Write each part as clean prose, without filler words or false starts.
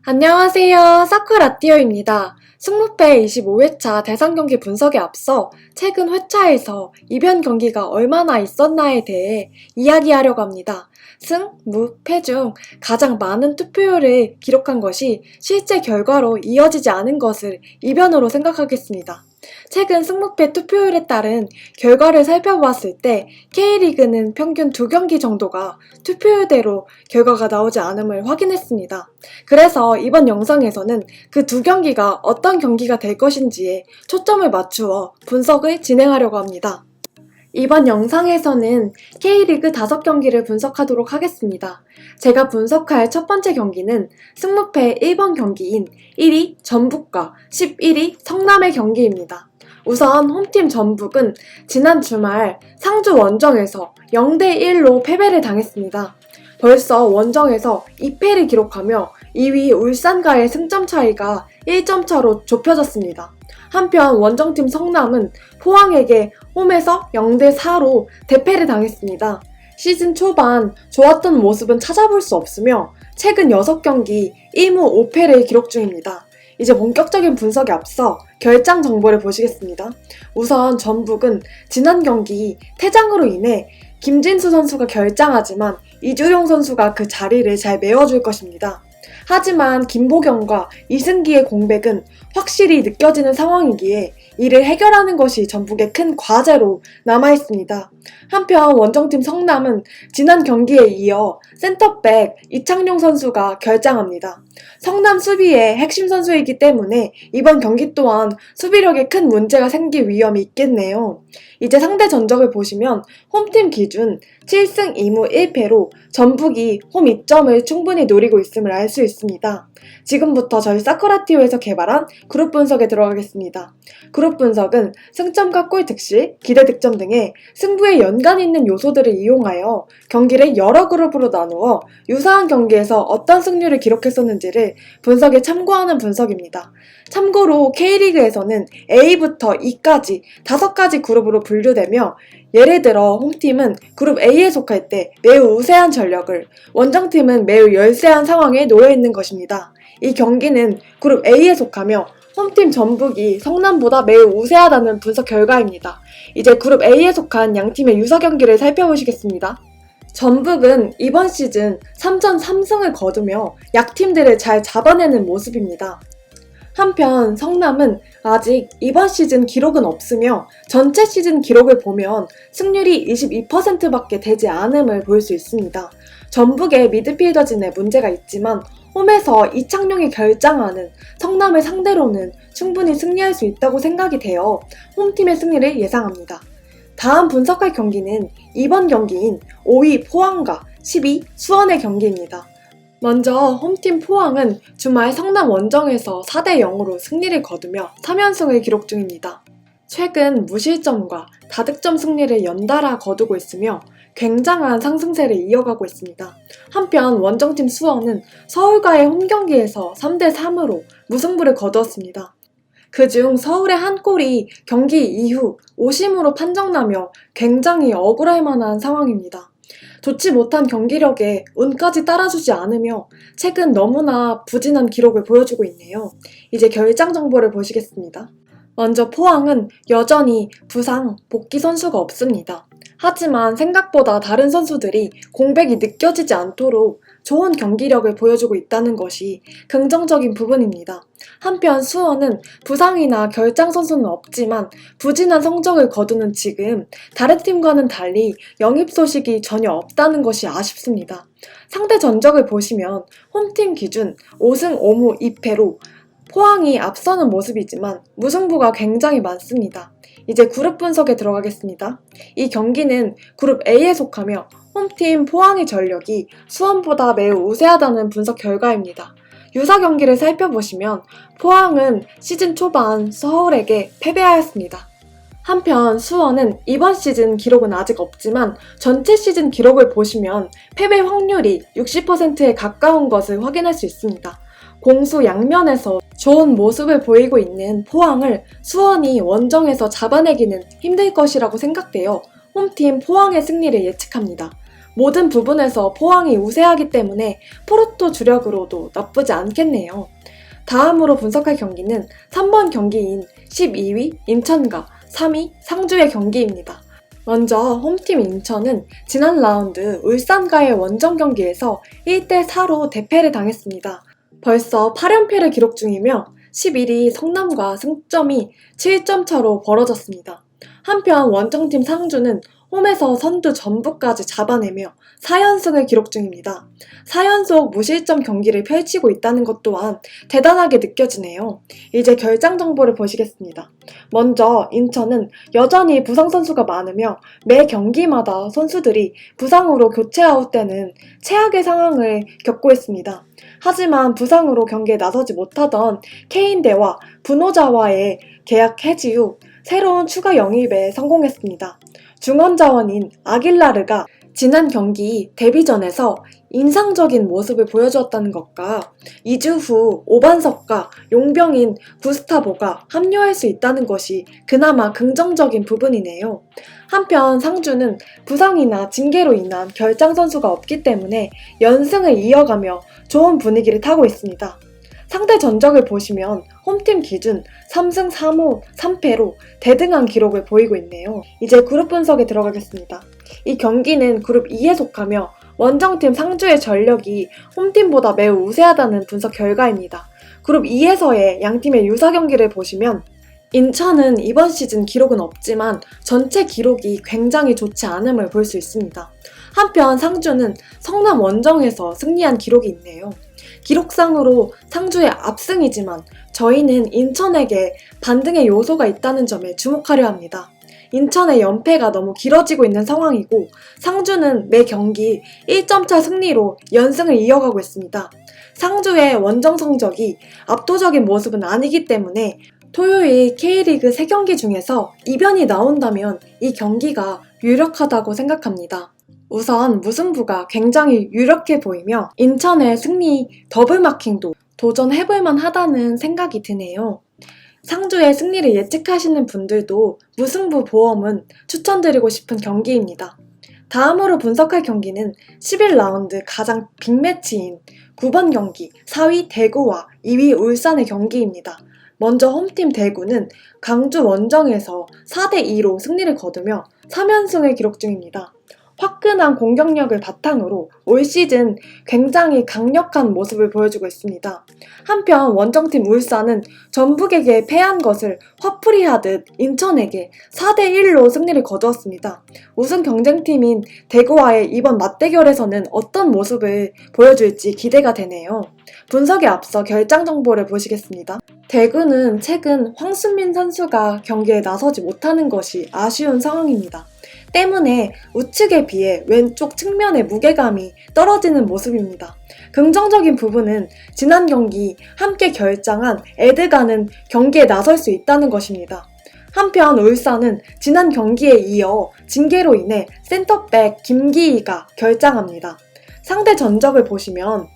안녕하세요. 사쿠라띠오입니다. 승무패 25회차 대상 경기 분석에 앞서 최근 회차에서 이변 경기가 얼마나 있었나에 대해 이야기하려고 합니다. 승, 무, 패 중 가장 많은 투표율을 기록한 것이 실제 결과로 이어지지 않은 것을 이변으로 생각하겠습니다. 최근 승무패 투표율에 따른 결과를 살펴보았을 때 K리그는 평균 2경기 정도가 투표율대로 결과가 나오지 않음을 확인했습니다. 그래서 이번 영상에서는 그 2경기가 어떤 경기가 될 것인지에 초점을 맞추어 분석을 진행하려고 합니다. 이번 영상에서는 K리그 5경기를 분석하도록 하겠습니다. 제가 분석할 첫 번째 경기는 승무패 1번 경기인 1위 전북과 11위 성남의 경기입니다. 우선 홈팀 전북은 지난 주말 상주 원정에서 0대1로 패배를 당했습니다. 벌써 원정에서 2패를 기록하며 2위 울산과의 승점 차이가 1점 차로 좁혀졌습니다. 한편 원정팀 성남은 포항에게 홈에서 0대4로 대패를 당했습니다. 시즌 초반 좋았던 모습은 찾아볼 수 없으며 최근 6경기 1무 5패를 기록 중입니다. 이제 본격적인 분석에 앞서 결장 정보를 보시겠습니다. 우선 전북은 지난 경기 퇴장으로 인해 김진수 선수가 결장하지만 이주용 선수가 그 자리를 잘 메워줄 것입니다. 하지만 김보경과 이승기의 공백은 확실히 느껴지는 상황이기에 이를 해결하는 것이 전북의 큰 과제로 남아있습니다. 한편 원정팀 성남은 지난 경기에 이어 센터백 이창용 선수가 결장합니다. 성남 수비의 핵심 선수이기 때문에 이번 경기 또한 수비력에 큰 문제가 생길 위험이 있겠네요. 이제 상대 전적을 보시면 홈팀 기준 7승 2무 1패로 전북이 홈 이점을 충분히 노리고 있음을 알 수 있습니다. 지금부터 저희 사쿠라티오에서 개발한 그룹 분석에 들어가겠습니다. 그룹 분석은 승점과 골 득실, 기대 득점 등의 승부에 연관 있는 요소들을 이용하여 경기를 여러 그룹으로 나누어 유사한 경기에서 어떤 승률을 기록했었는지를 분석에 참고하는 분석입니다. 참고로 K리그에서는 A부터 E까지 5가지 그룹으로 분류되며 예를 들어 홈팀은 그룹 A에 속할 때 매우 우세한 전력을, 원정팀은 매우 열세한 상황에 놓여있는 것입니다. 이 경기는 그룹 A에 속하며 홈팀 전북이 성남보다 매우 우세하다는 분석 결과입니다. 이제 그룹 A에 속한 양팀의 유사 경기를 살펴보시겠습니다. 전북은 이번 시즌 3전 3승을 거두며 약팀들을 잘 잡아내는 모습입니다. 한편 성남은 아직 이번 시즌 기록은 없으며 전체 시즌 기록을 보면 승률이 22%밖에 되지 않음을 볼 수 있습니다. 전북의 미드필더진에 문제가 있지만 홈에서 이창용이 결장하는 성남을 상대로는 충분히 승리할 수 있다고 생각이 되어 홈팀의 승리를 예상합니다. 다음 분석할 경기는 이번 경기인 5위 포항과 10위 수원의 경기입니다. 먼저 홈팀 포항은 주말 성남 원정에서 4대0으로 승리를 거두며 3연승을 기록 중입니다. 최근 무실점과 다득점 승리를 연달아 거두고 있으며 굉장한 상승세를 이어가고 있습니다. 한편 원정팀 수원은 서울과의 홈경기에서 3대3으로 무승부를 거두었습니다. 그중 서울의 한 골이 경기 이후 오심으로 판정나며 굉장히 억울할 만한 상황입니다. 좋지 못한 경기력에 운까지 따라주지 않으며 최근 너무나 부진한 기록을 보여주고 있네요. 이제 결장 정보를 보시겠습니다. 먼저 포항은 여전히 부상, 복귀 선수가 없습니다. 하지만 생각보다 다른 선수들이 공백이 느껴지지 않도록 좋은 경기력을 보여주고 있다는 것이 긍정적인 부분입니다. 한편 수원은 부상이나 결장 선수는 없지만 부진한 성적을 거두는 지금 다른 팀과는 달리 영입 소식이 전혀 없다는 것이 아쉽습니다. 상대 전적을 보시면 홈팀 기준 5승 5무 2패로 포항이 앞서는 모습이지만 무승부가 굉장히 많습니다. 이제 그룹 분석에 들어가겠습니다. 이 경기는 그룹 A에 속하며 홈팀 포항의 전력이 수원보다 매우 우세하다는 분석 결과입니다. 유사 경기를 살펴보시면 포항은 시즌 초반 서울에게 패배하였습니다. 한편 수원은 이번 시즌 기록은 아직 없지만 전체 시즌 기록을 보시면 패배 확률이 60%에 가까운 것을 확인할 수 있습니다. 공수 양면에서 좋은 모습을 보이고 있는 포항을 수원이 원정에서 잡아내기는 힘들 것이라고 생각되어 홈팀 포항의 승리를 예측합니다. 모든 부분에서 포항이 우세하기 때문에 포르투 주력으로도 나쁘지 않겠네요. 다음으로 분석할 경기는 3번 경기인 12위 인천과 3위 상주의 경기입니다. 먼저 홈팀 인천은 지난 라운드 울산과의 원정 경기에서 1대4로 대패를 당했습니다. 벌써 8연패를 기록 중이며 11위 성남과 승점이 7점 차로 벌어졌습니다. 한편 원정팀 상주는 홈에서 선두 전북까지 잡아내며 4연승을 기록 중입니다. 4연속 무실점 경기를 펼치고 있다는 것 또한 대단하게 느껴지네요. 이제 결장 정보를 보시겠습니다. 먼저 인천은 여전히 부상 선수가 많으며 매 경기마다 선수들이 부상으로 교체 아웃되는 최악의 상황을 겪고 있습니다. 하지만 부상으로 경기에 나서지 못하던 케인대와 분호자와의 계약 해지 후 새로운 추가 영입에 성공했습니다. 중원자원인 아길라르가 지난 경기 데뷔전에서 인상적인 모습을 보여주었다는 것과 2주 후 오반석과 용병인 구스타보가 합류할 수 있다는 것이 그나마 긍정적인 부분이네요. 한편 상주는 부상이나 징계로 인한 결장 선수가 없기 때문에 연승을 이어가며 좋은 분위기를 타고 있습니다. 상대 전적을 보시면 홈팀 기준 3승 3무 3패로 대등한 기록을 보이고 있네요. 이제 그룹 분석에 들어가겠습니다. 이 경기는 그룹 2에 속하며 원정팀 상주의 전력이 홈팀보다 매우 우세하다는 분석 결과입니다. 그룹 2에서의 양팀의 유사 경기를 보시면 인천은 이번 시즌 기록은 없지만 전체 기록이 굉장히 좋지 않음을 볼 수 있습니다. 한편 상주는 성남 원정에서 승리한 기록이 있네요. 기록상으로 상주의 압승이지만 저희는 인천에게 반등의 요소가 있다는 점에 주목하려 합니다. 인천의 연패가 너무 길어지고 있는 상황이고 상주는 매 경기 1점차 승리로 연승을 이어가고 있습니다. 상주의 원정 성적이 압도적인 모습은 아니기 때문에 토요일 K리그 3경기 중에서 이변이 나온다면 이 경기가 유력하다고 생각합니다. 우선 무승부가 굉장히 유력해 보이며 인천의 승리 더블마킹도 도전해볼만 하다는 생각이 드네요. 상주의 승리를 예측하시는 분들도 무승부 보험은 추천드리고 싶은 경기입니다. 다음으로 분석할 경기는 11라운드 가장 빅매치인 9번 경기 4위 대구와 2위 울산의 경기입니다. 먼저 홈팀 대구는 강주 원정에서 4대2로 승리를 거두며 3연승을 기록 중입니다. 화끈한 공격력을 바탕으로 올 시즌 굉장히 강력한 모습을 보여주고 있습니다. 한편 원정팀 울산은 전북에게 패한 것을 화풀이하듯 인천에게 4대1로 승리를 거두었습니다. 우승 경쟁팀인 대구와의 이번 맞대결에서는 어떤 모습을 보여줄지 기대가 되네요. 분석에 앞서 결장 정보를 보시겠습니다. 대구는 최근 황순민 선수가 경기에 나서지 못하는 것이 아쉬운 상황입니다. 때문에 우측에 비해 왼쪽 측면의 무게감이 떨어지는 모습입니다. 긍정적인 부분은 지난 경기 함께 결장한 에드가는 경기에 나설 수 있다는 것입니다. 한편 울산은 지난 경기에 이어 징계로 인해 센터백 김기희가 결장합니다. 상대 전적을 보시면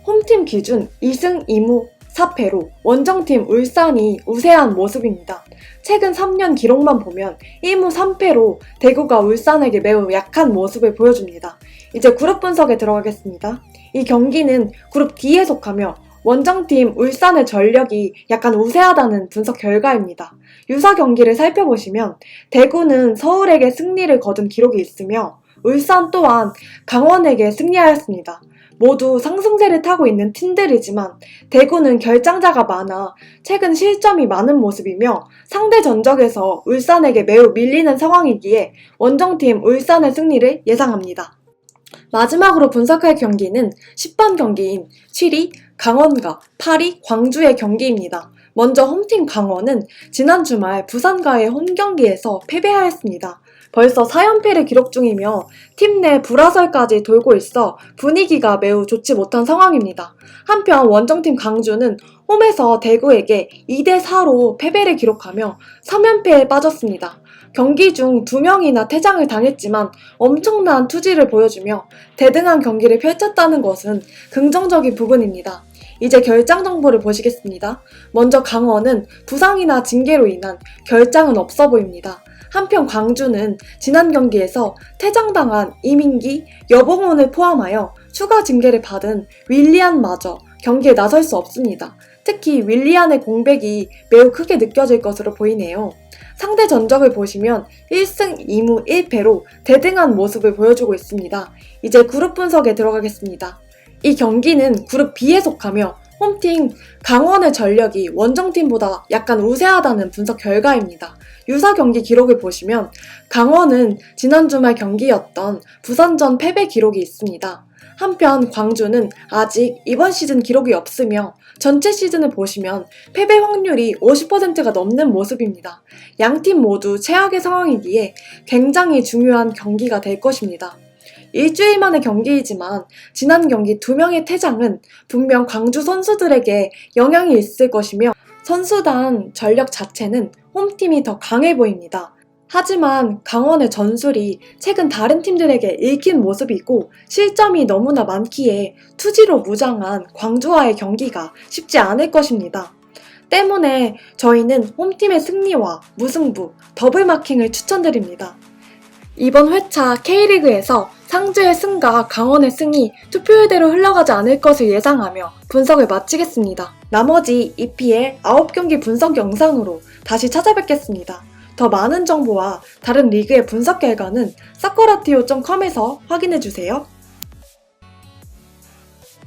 홈팀 기준 2승 2무 4패로 원정팀 울산이 우세한 모습입니다. 최근 3년 기록만 보면 1무 3패로 대구가 울산에게 매우 약한 모습을 보여줍니다. 이제 그룹 분석에 들어가겠습니다. 이 경기는 그룹 D에 속하며 원정팀 울산의 전력이 약간 우세하다는 분석 결과입니다. 유사 경기를 살펴보시면 대구는 서울에게 승리를 거둔 기록이 있으며 울산 또한 강원에게 승리하였습니다. 모두 상승세를 타고 있는 팀들이지만 대구는 결장자가 많아 최근 실점이 많은 모습이며 상대 전적에서 울산에게 매우 밀리는 상황이기에 원정팀 울산의 승리를 예상합니다. 마지막으로 분석할 경기는 10번 경기인 7위 강원과 8위 광주의 경기입니다. 먼저 홈팀 강원은 지난 주말 부산과의 홈경기에서 패배하였습니다. 벌써 4연패를 기록 중이며 팀 내 불화설까지 돌고 있어 분위기가 매우 좋지 못한 상황입니다. 한편 원정팀 강주는 홈에서 대구에게 2대4로 패배를 기록하며 3연패에 빠졌습니다. 경기 중 2명이나 퇴장을 당했지만 엄청난 투지를 보여주며 대등한 경기를 펼쳤다는 것은 긍정적인 부분입니다. 이제 결장 정보를 보시겠습니다. 먼저 강원은 부상이나 징계로 인한 결장은 없어 보입니다. 한편 광주는 지난 경기에서 퇴장당한 이민기, 여봉훈을 포함하여 추가 징계를 받은 윌리안마저 경기에 나설 수 없습니다. 특히 윌리안의 공백이 매우 크게 느껴질 것으로 보이네요. 상대 전적을 보시면 1승 2무 1패로 대등한 모습을 보여주고 있습니다. 이제 그룹 분석에 들어가겠습니다. 이 경기는 그룹 B에 속하며 홈팀 강원의 전력이 원정팀보다 약간 우세하다는 분석 결과입니다. 유사 경기 기록을 보시면 강원은 지난 주말 경기였던 부산전 패배 기록이 있습니다. 한편 광주는 아직 이번 시즌 기록이 없으며 전체 시즌을 보시면 패배 확률이 50%가 넘는 모습입니다. 양팀 모두 최악의 상황이기에 굉장히 중요한 경기가 될 것입니다. 일주일 만의 경기이지만 지난 경기 2명의 퇴장은 분명 광주 선수들에게 영향이 있을 것이며 선수단 전력 자체는 홈팀이 더 강해 보입니다. 하지만 강원의 전술이 최근 다른 팀들에게 읽힌 모습이고 실점이 너무나 많기에 투지로 무장한 광주와의 경기가 쉽지 않을 것입니다. 때문에 저희는 홈팀의 승리와 무승부, 더블마킹을 추천드립니다. 이번 회차 K리그에서 상주의 승과 강원의 승이 투표율대로 흘러가지 않을 것을 예상하며 분석을 마치겠습니다. 나머지 EPL 9경기 분석 영상으로 다시 찾아뵙겠습니다. 더 많은 정보와 다른 리그의 분석 결과는 사코라티오.com에서 확인해주세요.